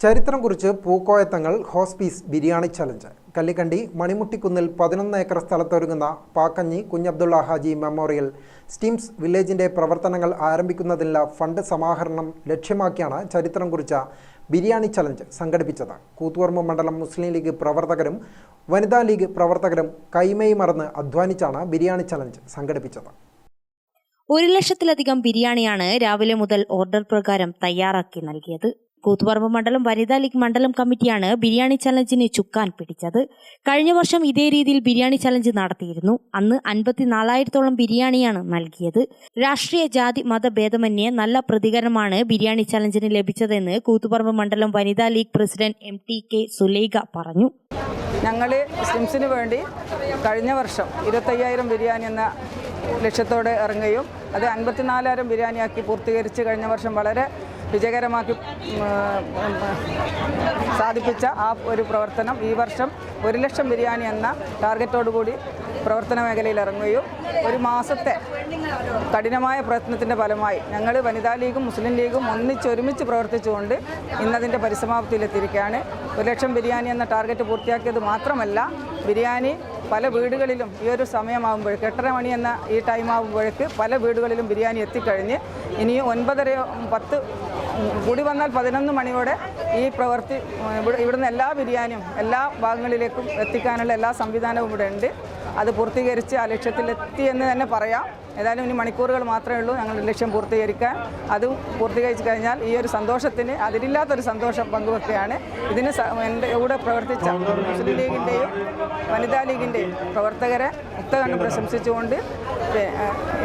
ചരിത്രം കുറിച്ച് Pookoya Thangal hospice biryani challenge. Kallikkandi മണിമുട്ടിക്കുന്നിൽ 11 ഏക്കർ സ്ഥലത്തൊരുങ്ങുന്ന പാക്കഞ്ഞി കുഞ്ഞബ്ദുള്ള ഹാജി മെമ്മോറിയൽ സ്റ്റിംസ് വില്ലേജിൻ്റെ പ്രവർത്തനങ്ങൾ ആരംഭിക്കുന്നതിനുള്ള ഫണ്ട് സമാഹരണം ലക്ഷ്യമാക്കിയാണ് ചരിത്രം കുറിച്ച ബിരിയാണി ചലഞ്ച് സംഘടിപ്പിച്ചത്. കൂത്തുപറമ്പ് മണ്ഡലം മുസ്ലിം ലീഗ് പ്രവർത്തകരും വനിതാ ലീഗ് പ്രവർത്തകരും കൈമേയ് മറന്ന് അധ്വാനിച്ചാണ് ബിരിയാണി ചലഞ്ച് സംഘടിപ്പിച്ചത്. 1 ലക്ഷത്തിലധികം ബിരിയാണിയാണ് രാവിലെ മുതൽ ഓർഡർ പ്രകാരം തയ്യാറാക്കി നൽകിയത്. കൂത്തുപറമ്പ് മണ്ഡലം വനിതാ ലീഗ് മണ്ഡലം കമ്മിറ്റിയാണ് ബിരിയാണി ചലഞ്ചിന് ചുക്കാൻ പിടിച്ചത്. കഴിഞ്ഞ വർഷം ഇതേ രീതിയിൽ ബിരിയാണി ചലഞ്ച് നടത്തിയിരുന്നു. അന്ന് 54,000-ഓളം ബിരിയാണിയാണ് നൽകിയത്. രാഷ്ട്രീയ ജാതി മതഭേദമന്യേ നല്ല പ്രതികരണമാണ് ബിരിയാണി ചലഞ്ചിന് ലഭിച്ചതെന്ന് കൂത്തുപറമ്പ് മണ്ഡലം വനിതാ ലീഗ് പ്രസിഡന്റ് MTK സുലൈഖ പറഞ്ഞു. ഞങ്ങൾ സ്റ്റിംസിന് വേണ്ടി കഴിഞ്ഞ വർഷം 25,000 ബിരിയാണി എന്ന ലക്ഷ്യത്തോടെ ഇറങ്ങുകയും അത് 54,000 ബിരിയാണിയാക്കി പൂർത്തീകരിച്ച് കഴിഞ്ഞ വർഷം വളരെ വിജയകരമാക്കി സാധിപ്പിച്ച ആ ഒരു പ്രവർത്തനം ഈ വർഷം 1 ലക്ഷം ബിരിയാണി എന്ന ടാർഗറ്റോടുകൂടി പ്രവർത്തന മേഖലയിൽ ഇറങ്ങുകയും ഒരു മാസത്തെ കഠിനമായ പ്രയത്നത്തിൻ്റെ ഫലമായി ഞങ്ങൾ വനിതാ ലീഗും മുസ്ലിം ലീഗും ഒരുമിച്ച് പ്രവർത്തിച്ചുകൊണ്ട് ഇന്നതിൻ്റെ പരിസമാപ്തിയിലെത്തിയിരിക്കുകയാണ്. 1 ലക്ഷം ബിരിയാണി എന്ന ടാർഗറ്റ് പൂർത്തിയാക്കിയത് മാത്രമല്ല, ബിരിയാണി പല വീടുകളിലും ഈ ഒരു സമയമാകുമ്പോഴേക്ക് 8:30 മണി എന്ന ഈ ടൈം ആകുമ്പോഴേക്ക് പല വീടുകളിലും ബിരിയാണി എത്തിക്കഴിഞ്ഞ് ഇനിയും 9:30-10 കൂടി വന്നാൽ 11 മണിയോടെ ഈ പ്രവൃത്തി ഇവിടുന്ന് എല്ലാ ബിരിയാണിയും എല്ലാ ഭാഗങ്ങളിലേക്കും എത്തിക്കാനുള്ള എല്ലാ സംവിധാനവും ഇവിടെ ഉണ്ട്. അത് പൂർത്തീകരിച്ച് ആ ലക്ഷ്യത്തിലെത്തി എന്ന് തന്നെ പറയാം. ഏതായാലും ഇനി മണിക്കൂറുകൾ മാത്രമേ ഉള്ളൂ ഞങ്ങളുടെ ലക്ഷ്യം പൂർത്തീകരിക്കാൻ. അതും പൂർത്തീകരിച്ച് കഴിഞ്ഞാൽ ഈ ഒരു സന്തോഷത്തിന് അതിരില്ലാത്തൊരു സന്തോഷം പങ്കുവെക്കുകയാണ്. ഇതിന് എൻ്റെ കൂടെ പ്രവർത്തിച്ച മുസ്ലിം ലീഗിൻ്റെയും വനിതാ ലീഗിൻ്റെയും പ്രവർത്തകരെ മുക്തകണ്ഠം പ്രശംസിച്ചുകൊണ്ട്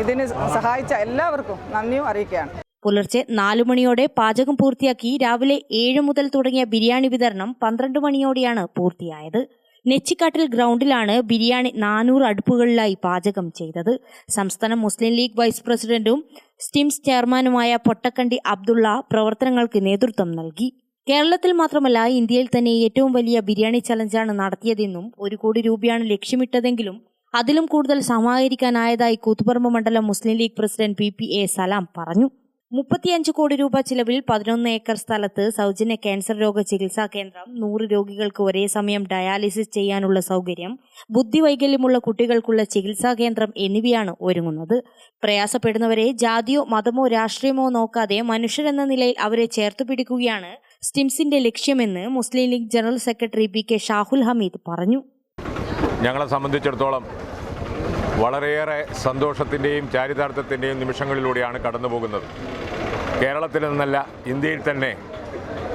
ഇതിന് സഹായിച്ച എല്ലാവർക്കും നന്ദിയും അറിയിക്കുകയാണ്. പുലർച്ചെ 4 മണിയോടെ പാചകം പൂർത്തിയാക്കി രാവിലെ 7 മുതൽ തുടങ്ങിയ ബിരിയാണി വിതരണം 12 മണിയോടെയാണ് പൂർത്തിയായത്. നെച്ചിക്കാട്ടിൽ ഗ്രൗണ്ടിലാണ് ബിരിയാണി 400 അടുപ്പുകളിലായി പാചകം ചെയ്തത്. സംസ്ഥാന മുസ്ലിം ലീഗ് വൈസ് പ്രസിഡന്റും സ്റ്റിംസ് ചെയർമാനുമായ പൊട്ടക്കണ്ടി അബ്ദുള്ള പ്രവർത്തനങ്ങൾക്ക് നേതൃത്വം നൽകി. കേരളത്തിൽ മാത്രമല്ല, ഇന്ത്യയിൽ തന്നെ ഏറ്റവും വലിയ ബിരിയാണി ചലഞ്ചാണ് നടത്തിയതെന്നും 1 കോടി രൂപയാണ് ലക്ഷ്യമിട്ടതെങ്കിലും അതിലും കൂടുതൽ സമാഹരിക്കാനായതായി കൂത്തുപറമ്പ് മണ്ഡലം മുസ്ലിം ലീഗ് പ്രസിഡന്റ് PPA സലാം പറഞ്ഞു. 35 കോടി രൂപ ചിലവിൽ 11 ഏക്കർ സ്ഥലത്ത് സൗജന്യ ക്യാൻസർ രോഗ ചികിത്സാ കേന്ദ്രം, 100 രോഗികൾക്ക് ഒരേ സമയം ഡയാലിസിസ് ചെയ്യാനുള്ള സൗകര്യം, ബുദ്ധിവൈകല്യമുള്ള കുട്ടികൾക്കുള്ള ചികിത്സാ കേന്ദ്രം എന്നിവയാണ് ഒരുങ്ങുന്നത്. പ്രയാസപ്പെടുന്നവരെ ജാതിയോ മതമോ രാഷ്ട്രീയമോ നോക്കാതെ മനുഷ്യരെന്ന നിലയിൽ അവരെ ചേർത്തു പിടിക്കുകയാണ് സ്റ്റിംസിന്റെ ലക്ഷ്യമെന്ന് Muslim League general secretary PK Shahul Hameed പറഞ്ഞു. ഞങ്ങളെ സംബന്ധിച്ചിടത്തോളം വളരെയേറെ സന്തോഷത്തിൻ്റെയും ചാരിതാർത്ഥ്യത്തിൻ്റെയും നിമിഷങ്ങളിലൂടെയാണ് കടന്നു പോകുന്നത്. കേരളത്തിൽ നിന്നല്ല, ഇന്ത്യയിൽ തന്നെ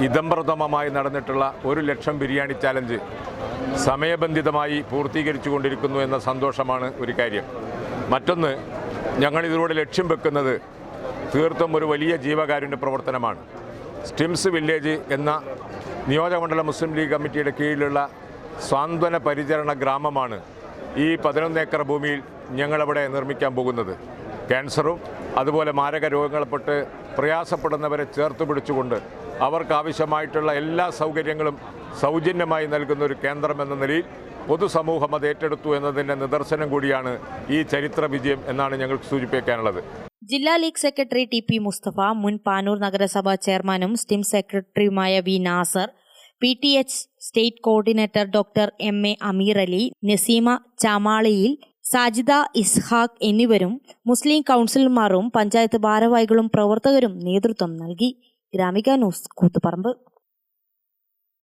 ഇദംപ്രഥമമായി നടന്നിട്ടുള്ള 1 ലക്ഷം ബിരിയാണി ചാലഞ്ച് സമയബന്ധിതമായി പൂർത്തീകരിച്ചു കൊണ്ടിരിക്കുന്നു എന്ന സന്തോഷമാണ് ഒരു കാര്യം. മറ്റൊന്ന്, ഞങ്ങളിതിലൂടെ ലക്ഷ്യം വെക്കുന്നത് തീർത്തും ഒരു വലിയ ജീവകാരുണ്യ പ്രവർത്തനമാണ്. സ്റ്റിംസ് വില്ലേജ് എന്ന നിയോജകമണ്ഡലം മുസ്ലിം ലീഗ് കമ്മിറ്റിയുടെ കീഴിലുള്ള സാന്ത്വന പരിചരണ ഗ്രാമമാണ് ഈ 11 ഏക്കർ ഭൂമിയിൽ ഞങ്ങളവിടെ നിർമ്മിക്കാൻ പോകുന്നത്. ക്യാൻസറും അതുപോലെ മാരക രോഗങ്ങളെപ്പെട്ട് പ്രയാസപ്പെടുന്നവരെ ചേർത്ത് പിടിച്ചുകൊണ്ട് അവർക്കാവശ്യമായിട്ടുള്ള എല്ലാ സൗകര്യങ്ങളും സൗജന്യമായി നൽകുന്ന ഒരു കേന്ദ്രം എന്ന നിലയിൽ പൊതുസമൂഹം അത് ഏറ്റെടുത്തു എന്നതിൻ്റെ നിദർശനം കൂടിയാണ് ഈ ചരിത്ര വിജയം എന്നാണ് ഞങ്ങൾക്ക് സൂചിപ്പിക്കാനുള്ളത്. ജില്ലാ ലീഗ് സെക്രട്ടറി TP മുസ്തഫ, മുൻ പാനൂർ നഗരസഭാ ചെയർമാനും സ്റ്റിം സെക്രട്ടറിയുമായ V Nasar, PTH state coordinator doctor MA Ameer Ali, Naseema ചാമാളിയിൽ, സാജിദ ഇസ്ഹാഖ് എന്നിവരും മുസ്ലിം കൗൺസിലർമാരും പഞ്ചായത്ത് ഭാരവാഹികളും പ്രവർത്തകരും നേതൃത്വം നൽകി. ഗ്രാമിക ന്യൂസ്, കൂത്തുപറമ്പ്.